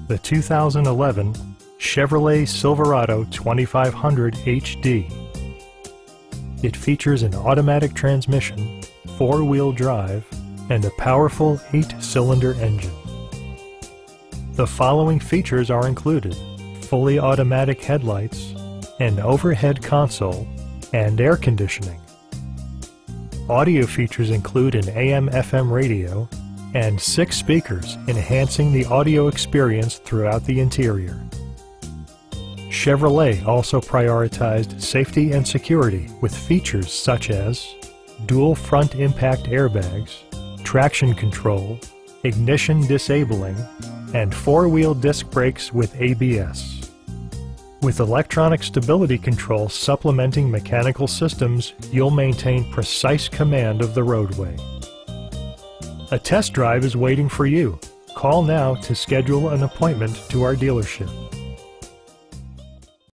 the 2011 Chevrolet Silverado 2500 HD. It features an automatic transmission, four-wheel drive, and a powerful 8-cylinder engine. The following features are included: fully automatic headlights, an overhead console, and air conditioning. Audio features include an AM/FM radio and 6 speakers, enhancing the audio experience throughout the interior. Chevrolet also prioritized safety and security with features such as dual front impact airbags, traction control, ignition disabling, and 4-wheel disc brakes with ABS. With electronic stability control supplementing mechanical systems, you'll maintain precise command of the roadway. A test drive is waiting for you. Call now to schedule an appointment to our dealership.